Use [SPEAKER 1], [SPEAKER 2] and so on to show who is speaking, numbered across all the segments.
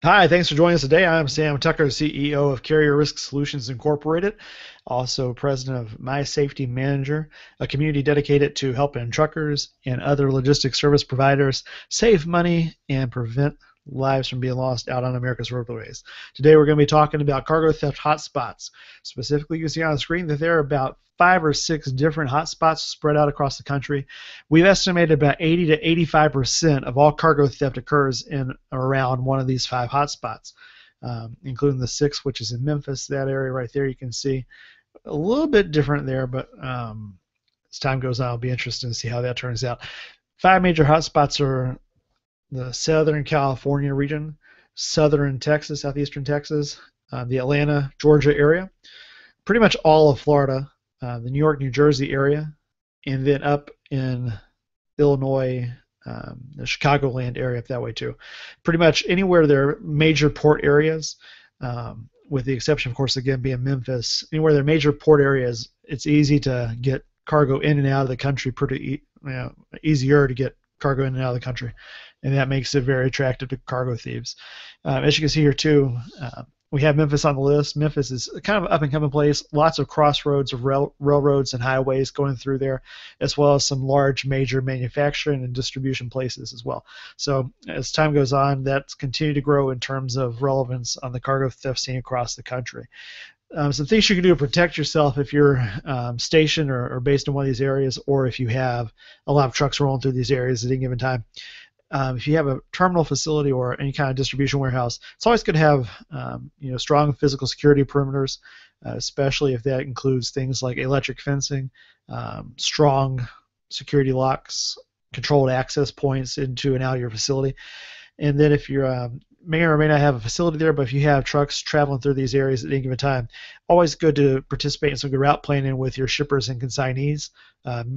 [SPEAKER 1] Hi, thanks for joining us today. I'm Sam Tucker, CEO of Carrier Risk Solutions Incorporated, also president of My Safety Manager, a community dedicated to helping truckers and other logistics service providers save money and prevent lives from being lost out on America's roadways. Today we're going to be talking about cargo theft hotspots. Specifically, you can see on the screen that there are about 5 or 6 different hotspots spread out across the country. We've estimated about 80 to 85% of all cargo theft occurs in around one of these 5 hotspots, including the 6th, which is in Memphis. That area right there, you can see a little bit different there, but as time goes on, it'll be interesting to see how that turns out. 5 major hotspots are the Southern California region, Southern Texas, Southeastern Texas, the Atlanta, Georgia area, pretty much all of Florida, the New York, New Jersey area, and then up in Illinois, the Chicagoland area up that way too. Pretty much anywhere there are major port areas, with the exception, of course, again being Memphis. Anywhere there are major port areas, it's easy to get cargo in and out of the country. Easier to get cargo in and out of the country, and that makes it very attractive to cargo thieves. As you can see here too, we have Memphis on the list. Memphis is kind of an up-and-coming place. Lots of crossroads of railroads and highways going through there, as well as some large major manufacturing and distribution places as well. So as time goes on, that's continued to grow in terms of relevance on the cargo theft scene across the country. Some things you can do to protect yourself if you're stationed or based in one of these areas, or if you have a lot of trucks rolling through these areas at any given time. If you have a terminal facility or any kind of distribution warehouse, it's always good to have strong physical security perimeters, especially if that includes things like electric fencing, strong security locks, controlled access points into and out of your facility. And then if you're may or may not have a facility there, but if you have trucks traveling through these areas at any given time, always good to participate in some good route planning with your shippers and consignees.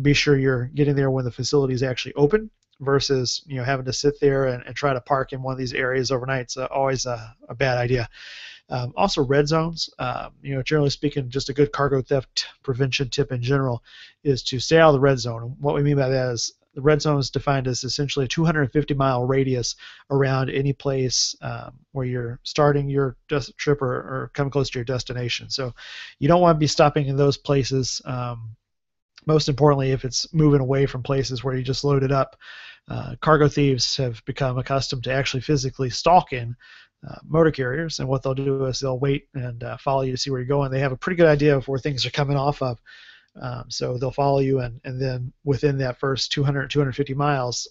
[SPEAKER 1] Be sure you're getting there when the facility is actually open, versus having to sit there and try to park in one of these areas overnight. It's always a bad idea. Also, red zones. Generally speaking, just a good cargo theft prevention tip in general is to stay out of the red zone. What we mean by that is the red zone is defined as essentially a 250-mile radius around any place where you're starting your trip or coming close to your destination. So you don't want to be stopping in those places. Most importantly, if it's moving away from places where you just loaded up. Cargo thieves have become accustomed to actually physically stalking motor carriers, and what they'll do is they'll wait and follow you to see where you're going. They have a pretty good idea of where things are coming off of, so they'll follow you, and then within that first 200, 250 miles,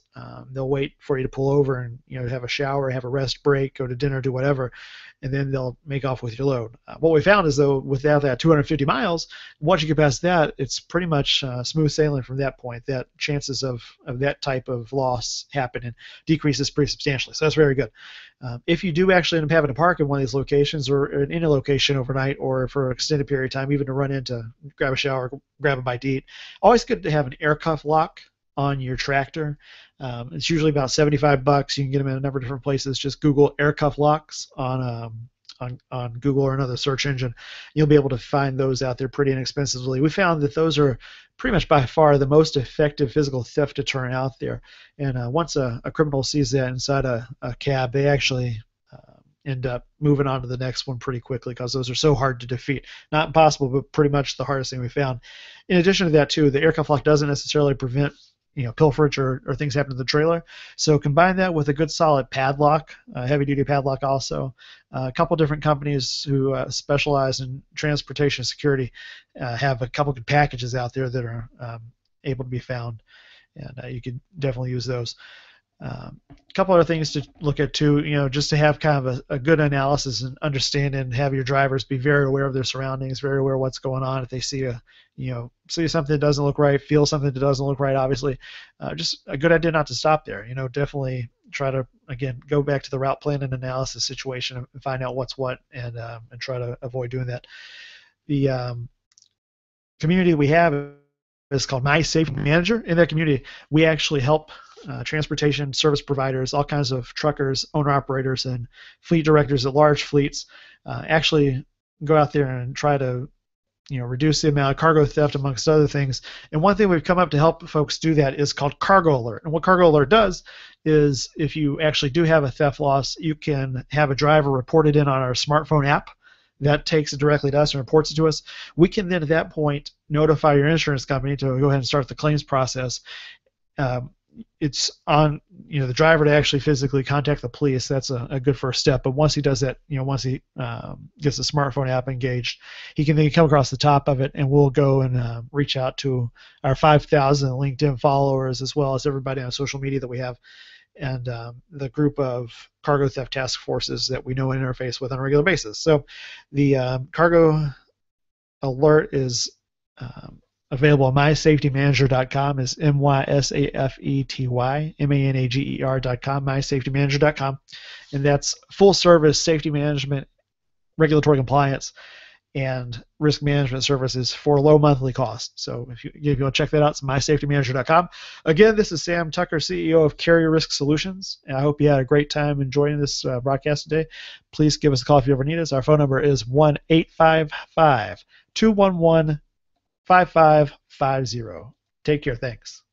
[SPEAKER 1] they'll wait for you to pull over and have a shower, have a rest break, go to dinner, do whatever, and then they'll make off with your load. What we found is, though, without that 250 miles, once you get past that, it's pretty much smooth sailing from that point. That chances of that type of loss happening decreases pretty substantially, so that's very good. If you do actually end up having to park in one of these locations or in any location overnight or for an extended period of time, even to run in to grab a shower, grab a bite to eat, always good to have an air cuff lock on your tractor. It's usually about $75. You can get them in a number of different places. Just Google air cuff locks on Google or another search engine. You'll be able to find those out there pretty inexpensively. We found that those are pretty much by far the most effective physical theft deterrent out there. And once a criminal sees that inside a cab, they actually end up moving on to the next one pretty quickly, because those are so hard to defeat. Not impossible, but pretty much the hardest thing we found. In addition to that, too, the air cuff lock doesn't necessarily prevent pilferage or things happen to the trailer. So combine that with a good solid padlock, heavy-duty padlock also. A couple different companies who specialize in transportation security have a couple good packages out there that are able to be found, and you can definitely use those. A couple other things to look at too, just to have kind of a good analysis and understanding, and have your drivers be very aware of their surroundings, very aware of what's going on. If they see see something that doesn't look right, feel something that doesn't look right, obviously, just a good idea not to stop there. Definitely try to, again, go back to the route plan and analysis situation and find out what's what, and try to avoid doing that. The community we have is called My Safety Manager. In that community, we actually help transportation service providers, all kinds of truckers, owner-operators, and fleet directors at large fleets actually go out there and try to reduce the amount of cargo theft, amongst other things. And one thing we've come up to help folks do that is called Cargo Alert. And what Cargo Alert does is, if you actually do have a theft loss, you can have a driver report it in on our smartphone app. That takes it directly to us and reports it to us. We can then, at that point, notify your insurance company to go ahead and start the claims process. It's on the driver to actually physically contact the police. That's a good first step. But once he does that, once he gets the smartphone app engaged, he can then come across the top of it, and we'll go and reach out to our 5,000 LinkedIn followers, as well as everybody on social media that we have, and the group of cargo theft task forces that we know and interface with on a regular basis. So the Cargo Alert is available on mysafetymanager.com. Is mysafetymanager.com, mysafetymanager.com. And that's full service safety management, regulatory compliance, and risk management services for low monthly cost. So if you want to check that out, it's mysafetymanager.com. Again, this is Sam Tucker, CEO of Carrier Risk Solutions, and I hope you had a great time enjoying this broadcast today. Please give us a call if you ever need us. Our phone number is 1-855-211-5550. Take care. Thanks.